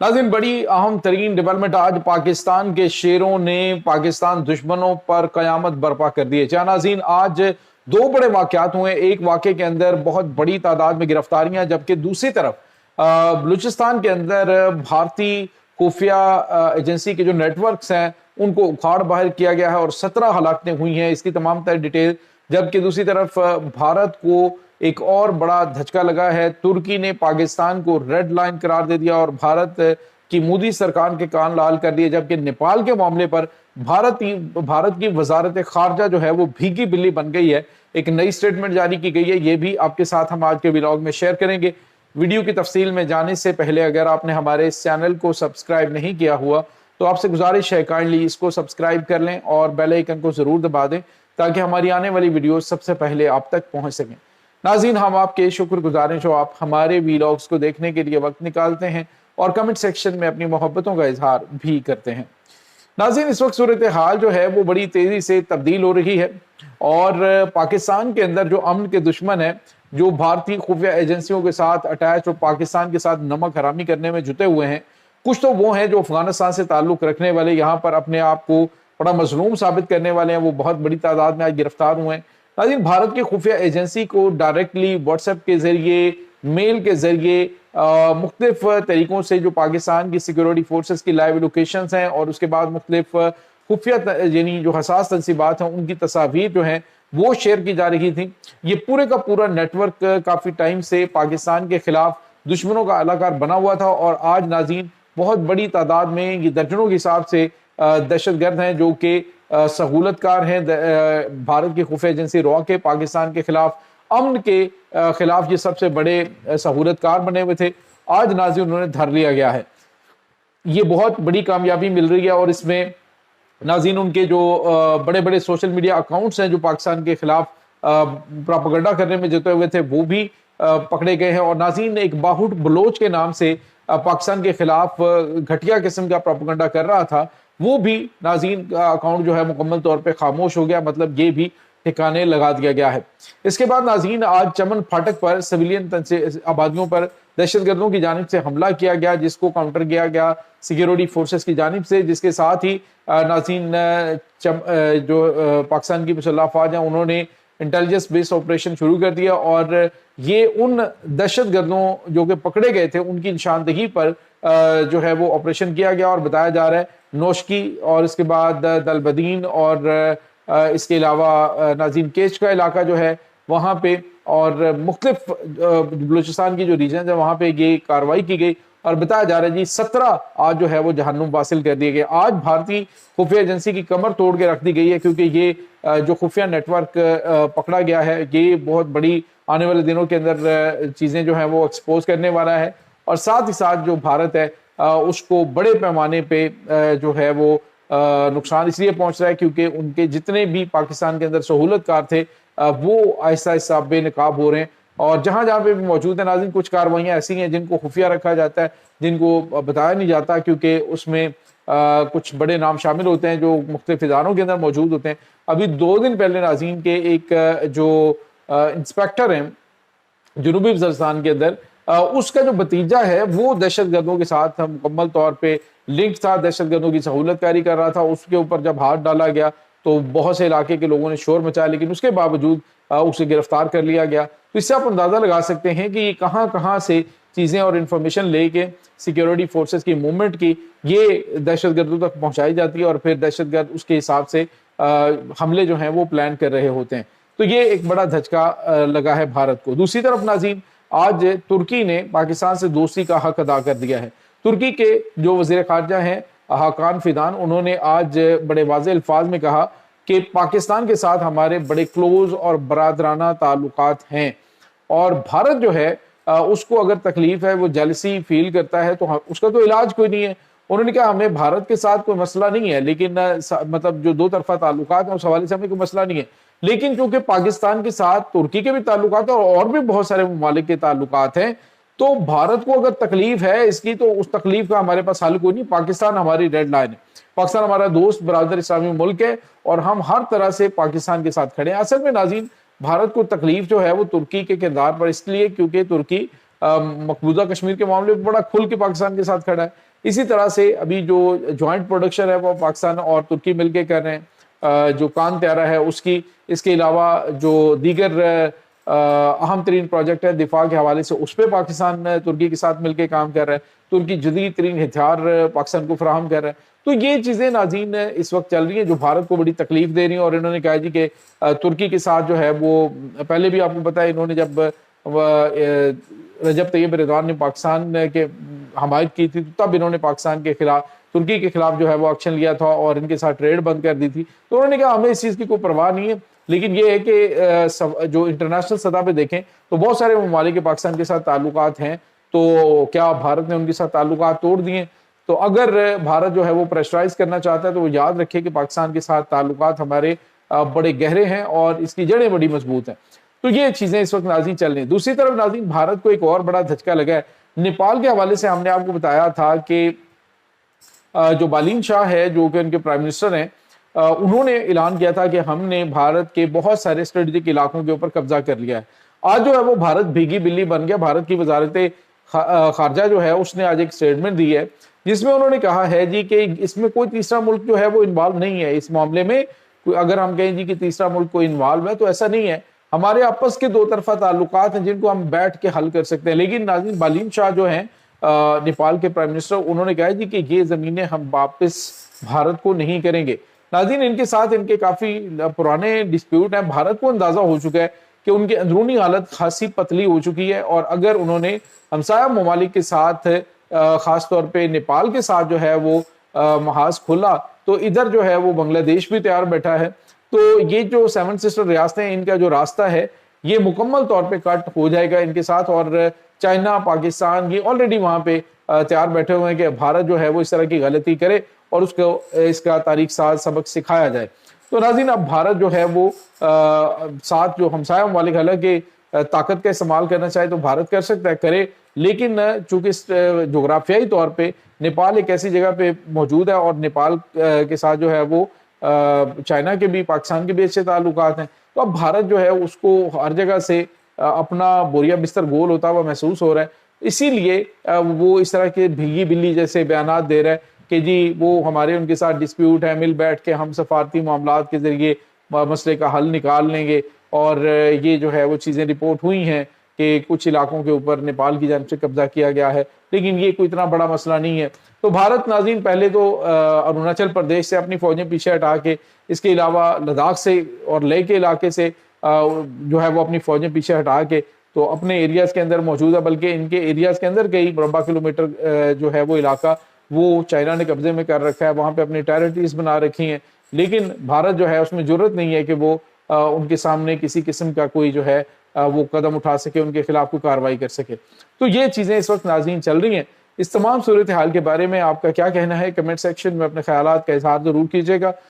नाज़रीन, बड़ी अहम तरीन डेवलपमेंट आज पाकिस्तान के शेरों ने पाकिस्तान दुश्मनों पर कयामत बर्पा कर दी है। क्या नाज़रीन, आज दो बड़े वाक़यात हुए। एक वाक़े के अंदर बहुत बड़ी तादाद में गिरफ्तारियां, जबकि दूसरी तरफ बलूचिस्तान के अंदर भारतीय खुफिया एजेंसी के जो नेटवर्क्स हैं उनको उखाड़ बाहर किया गया है और 17 हलाकतें हुई हैं। इसकी तमाम तर डिटेल। जबकि दूसरी तरफ भारत को एक और बड़ा धचका लगा है। तुर्की ने पाकिस्तान को रेड लाइन करार दे दिया और भारत की मोदी सरकार के कान लाल कर दिए। जबकि नेपाल के मामले पर भारत की वजारत खारजा जो है वो भीगी बिल्ली बन गई है। एक नई स्टेटमेंट जारी की गई है, ये भी आपके साथ हम आज के व्लॉग में शेयर करेंगे। वीडियो की तफसील में जाने से पहले अगर आपने हमारे इस चैनल को सब्सक्राइब नहीं किया हुआ तो आपसे गुजारिश है काइंडली इसको सब्सक्राइब कर लें और बेल आइकन को जरूर दबा दें ताकि हमारी आने वाली वीडियो सबसे पहले आप तक पहुंच सकें। नाज़रीन, हम आपके शुक्रगुजार हैं जो आप हमारे वीलॉग्स को देखने के लिए वक्त निकालते हैं और कमेंट सेक्शन में अपनी मोहब्बतों का इजहार भी करते हैं। नाज़रीन, इस वक्त सूरत हाल जो है वो बड़ी तेजी से तब्दील हो रही है और पाकिस्तान के अंदर जो अमन के दुश्मन है, जो भारतीय खुफिया एजेंसियों के साथ अटैच और पाकिस्तान के साथ नमक हरामी करने में जुटे हुए हैं, कुछ तो वो हैं जो अफगानिस्तान से ताल्लुक रखने वाले, यहाँ पर अपने आप को बड़ा मजलूम साबित करने वाले हैं, वो बहुत बड़ी तादाद में आज गिरफ्तार हुए हैं। नाज़रीन, भारत की खुफिया एजेंसी को डायरेक्टली व्हाट्सएप के जरिए, मेल के जरिए, मुख्तलिफ तरीकों से जो पाकिस्तान की सिक्योरिटी फोर्सेस की लाइव लोकेशंस हैं और उसके बाद मुख्तलिफ खुफिया यानी जो हसास तंसीबात हैं उनकी तस्वीर जो हैं वो शेयर की जा रही थी। ये पूरे का पूरा नेटवर्क काफ़ी टाइम से पाकिस्तान के खिलाफ दुश्मनों का अलाकार बना हुआ था और आज नाज़रीन बहुत बड़ी तादाद में ये दर्जनों के हिसाब से दहशतगर्द हैं जो कि सहूलतकार हैं। भारत की खुफिया एजेंसी रॉ के पाकिस्तान के खिलाफ, अमन के खिलाफ ये सबसे बड़े सहूलतकार बने हुए थे। आज नाज़रीन उन्होंने धर लिया गया है। ये बहुत बड़ी कामयाबी मिल रही है और इसमें नाज़रीन उनके जो बड़े बड़े सोशल मीडिया अकाउंट्स हैं जो पाकिस्तान के खिलाफ प्रोपेगेंडा करने में जुटे हुए थे वो भी पकड़े गए हैं। और नाज़रीन एक बाहुट बलोच के नाम से पाकिस्तान के खिलाफ घटिया किस्म का प्रोपेगेंडा कर रहा था, वो भी नाज़रीन का अकाउंट जो है मुकम्मल तौर पे खामोश हो गया, मतलब ये भी ठिकाने लगा दिया गया है। इसके बाद नाज़रीन आज चमन फाटक पर सिविलियन आबादियों पर दहशतगर्दों की जानिब से हमला किया गया, जिसको काउंटर किया गया सिक्योरिटी फोर्सेस की जानिब से, जिसके साथ ही नाज़रीन जो पाकिस्तान की मुसल्लह अफवाज हैं उन्होंने इंटेलिजेंस बेस्ड ऑपरेशन शुरू कर दिया और ये उन दहशतगर्दों जो कि पकड़े गए थे उनकी निशानदही पर जो है वो ऑपरेशन किया गया। और बताया जा रहा है नौशकी और इसके बाद दलबदीन और इसके अलावा नाज़रीन केच का इलाका जो है वहाँ पे और मुख्तलिफ बलूचिस्तान की जो रीजन है वहाँ पे ये कार्रवाई की गई और बताया जा रहा है जी 17 आज जो है वो जहन्नुम वासिल कर दिए गए। आज भारतीय खुफिया एजेंसी की कमर तोड़ के रख दी गई है क्योंकि ये जो खुफिया नेटवर्क पकड़ा गया है ये बहुत बड़ी आने वाले दिनों के अंदर चीज़ें जो हैं वो एक्सपोज करने वाला है और साथ ही साथ जो भारत है उसको बड़े पैमाने पे जो है वो नुकसान इसलिए पहुंच रहा है क्योंकि उनके जितने भी पाकिस्तान के अंदर सहूलतकार थे वो आहिस्ता आहिस्ता बेनकाब हो रहे हैं। और जहां जहां पे भी मौजूद है नाज़रीन कुछ कार्रवाइयाँ ऐसी हैं जिनको खुफिया रखा जाता है, जिनको बताया नहीं जाता क्योंकि उसमें कुछ बड़े नाम शामिल होते हैं जो मुख्तलिफ इदारों के अंदर मौजूद होते हैं। अभी 2 दिन पहले नाज़रीन के एक जो इंस्पेक्टर हैं जनूबी वज़ीरिस्तान के अंदर, उसका जो भतीजा है वो दहशतगर्दों के साथ मुकम्मल तौर पे लिंक था, दहशतगर्दों की सहूलतकारी कर रहा था। उसके ऊपर जब हाथ डाला गया तो बहुत से इलाके के लोगों ने शोर मचाया, लेकिन उसके बावजूद उसे गिरफ्तार कर लिया गया। तो इससे आप अंदाज़ा लगा सकते हैं कि कहाँ कहाँ से चीज़ें और इन्फॉर्मेशन लेके सिक्योरिटी फोर्सेस की मूवमेंट की ये दहशतगर्दों तक पहुँचाई जाती है और फिर दहशतगर्द उसके हिसाब से हमले जो हैं वो प्लान कर रहे होते हैं। तो ये एक बड़ा धचका लगा है भारत को। दूसरी तरफ नाज़रीन आज तुर्की ने पाकिस्तान से दोस्ती का हक अदा कर दिया है। तुर्की के जो वज़ीर ख़ारजा हैं हाकान फिदान, उन्होंने आज बड़े वाज़ेह अल्फाज में कहा कि पाकिस्तान के साथ हमारे बड़े क्लोज और बरादराना ताल्लुकात हैं और भारत जो है उसको अगर तकलीफ है, वो जेलसी फील करता है तो उसका तो इलाज कोई नहीं है। उन्होंने कहा हमें भारत के साथ कोई मसला नहीं है, लेकिन मतलब जो दो तरफा ताल्लुकात हैं उस हवाले से हमें कोई मसला नहीं है, लेकिन चूंकि पाकिस्तान के साथ तुर्की के भी ताल्लुकात हैं और भी बहुत सारे ममालिक के ताल्लुकात हैं, तो भारत को अगर तकलीफ है इसकी तो उस तकलीफ का हमारे पास हल कोई नहीं। पाकिस्तान हमारी रेड लाइन है, पाकिस्तान हमारा दोस्त बरादर इस्लामी मुल्क है और हम हर तरह से पाकिस्तान के साथ खड़े हैं। असल में नाज़रीन भारत को तकलीफ जो है वो तुर्की के किरदार पर इसलिए क्योंकि तुर्की मकबूजा कश्मीर के मामले में बड़ा खुल के पाकिस्तान के साथ खड़ा है, اسی طرح سے ابھی جو جوائنٹ پروڈکشن ہے وہ پاکستان اور ترکی مل کے کر رہے ہیں، جو کان طیارہ ہے اس کی، اس کے علاوہ جو دیگر اہم ترین پروجیکٹ ہے دفاع کے حوالے سے اس پہ پاکستان ترکی کے ساتھ مل کے کام کر رہا ہے، ترکی جدید ترین ہتھیار پاکستان کو فراہم کر رہا ہے۔ تو یہ چیزیں ناظرین اس وقت چل رہی ہیں جو بھارت کو بڑی تکلیف دے رہی ہیں، اور انہوں نے کہا جی کہ ترکی کے ساتھ جو ہے وہ پہلے بھی آپ کو پتا ہے انہوں نے جب رجب طیب ایردوان نے پاکستان کے حمایت کی تھی تب انہوں نے پاکستان کے خلاف، ترکی کے خلاف جو ہے وہ ایکشن لیا تھا اور ان کے ساتھ ٹریڈ بند کر دی تھی۔ تو انہوں نے کہا ہمیں اس چیز کی کوئی پرواہ نہیں ہے، لیکن یہ ہے کہ جو انٹرنیشنل سطح پہ دیکھیں تو بہت سارے ممالک کے پاکستان کے ساتھ تعلقات ہیں، تو کیا بھارت نے ان کے ساتھ تعلقات توڑ دیے؟ تو اگر بھارت جو ہے وہ پریشرائز کرنا چاہتا ہے تو وہ یاد رکھے کہ پاکستان کے ساتھ تعلقات ہمارے بڑے گہرے ہیں اور اس کی جڑیں بڑی مضبوط ہیں۔ تو یہ چیزیں اس وقت ناظرین چل رہی ہیں۔ دوسری طرف ناظرین بھارت کو ایک اور بڑا دھچکا لگا ہے نیپال کے حوالے سے۔ ہم نے آپ کو بتایا تھا کہ جو بالین شاہ ہے جو کہ ان کے پرائم منسٹر ہیں، انہوں نے اعلان کیا تھا کہ ہم نے بھارت کے بہت سارے اسٹریٹجک علاقوں کے اوپر قبضہ کر لیا ہے۔ آج جو ہے وہ بھارت بھیگی بلی بن گیا۔ بھارت کی وزارت خارجہ جو ہے اس نے آج ایک سٹیٹمنٹ دی ہے جس میں انہوں نے کہا ہے جی کہ اس میں کوئی تیسرا ملک جو ہے وہ انوالو نہیں ہے اس معاملے میں۔ اگر ہم کہیں جی کہ تیسرا ملک کوئی انوالو ہے تو ایسا نہیں ہے، ہمارے آپس کے دو طرفہ تعلقات ہیں جن کو ہم بیٹھ کے حل کر سکتے ہیں۔ لیکن ناظرین بالین شاہ جو ہیں نیپال کے پرائم منسٹر، انہوں نے کہا جی کہ یہ زمینیں ہم واپس بھارت کو نہیں کریں گے۔ ناظرین ان کے ساتھ ان کے کافی پرانے ڈسپیوٹ ہیں، بھارت کو اندازہ ہو چکا ہے کہ ان کی اندرونی حالت خاصی پتلی ہو چکی ہے، اور اگر انہوں نے ہمسایہ ممالک کے ساتھ خاص طور پہ نیپال کے ساتھ جو ہے وہ محاذ کھولا تو ادھر جو ہے وہ بنگلہ دیش بھی تیار بیٹھا ہے۔ تو یہ جو سیون سسٹر ریاستیں ان کا جو راستہ ہے یہ مکمل طور پہ کٹ ہو جائے گا ان کے ساتھ، اور چائنا، پاکستان یہ آلریڈی وہاں پہ تیار بیٹھے ہوئے ہیں کہ بھارت جو ہے وہ اس طرح کی غلطی کرے اور اس کا تاریخ ساز سبق سکھایا جائے۔ تو ناظرین اب بھارت جو ہے وہ ساتھ جو ہمسایہ ممالک حالانکہ طاقت کا استعمال کرنا چاہے تو بھارت کر سکتا ہے، کرے، لیکن چونکہ جغرافیائی طور پہ نیپال ایک ایسی جگہ پہ موجود ہے اور نیپال کے ساتھ جو ہے وہ چائنا کے بھی، پاکستان کے بھی اچھے تعلقات ہیں، تو اب بھارت جو ہے اس کو ہر جگہ سے اپنا بوریا بستر گول ہوتا ہوا محسوس ہو رہا ہے۔ اسی لیے وہ اس طرح کے بھیگی بلی جیسے بیانات دے رہا ہے کہ جی وہ ہمارے ان کے ساتھ ڈسپیوٹ ہے، مل بیٹھ کے ہم سفارتی معاملات کے ذریعے مسئلے کا حل نکال لیں گے، اور یہ جو ہے وہ چیزیں رپورٹ ہوئی ہیں کہ کچھ علاقوں کے اوپر نیپال کی جانب سے قبضہ کیا گیا ہے، لیکن یہ کوئی اتنا بڑا مسئلہ نہیں ہے۔ تو بھارت ناظرین پہلے تو اروناچل پردیش سے اپنی فوجیں پیچھے ہٹا کے، اس کے علاوہ لداخ سے اور لے کے علاقے سے جو ہے وہ اپنی فوجیں پیچھے ہٹا کے تو اپنے ایریاز کے اندر موجود ہے، بلکہ ان کے ایریاز کے اندر کئی مربع کلومیٹر جو ہے وہ علاقہ وہ چائنا نے قبضے میں کر رکھا ہے، وہاں پہ اپنی ٹیریٹریز بنا رکھی ہیں، لیکن بھارت جو ہے اس میں جرت نہیں ہے کہ وہ ان کے سامنے کسی قسم کا کوئی جو ہے وہ قدم اٹھا سکے، ان کے خلاف کوئی کارروائی کر سکے۔ تو یہ چیزیں اس وقت ناظرین چل رہی ہیں۔ اس تمام صورتحال کے بارے میں آپ کا کیا کہنا ہے؟ کمنٹ سیکشن میں اپنے خیالات کا اظہار ضرور کیجیے گا۔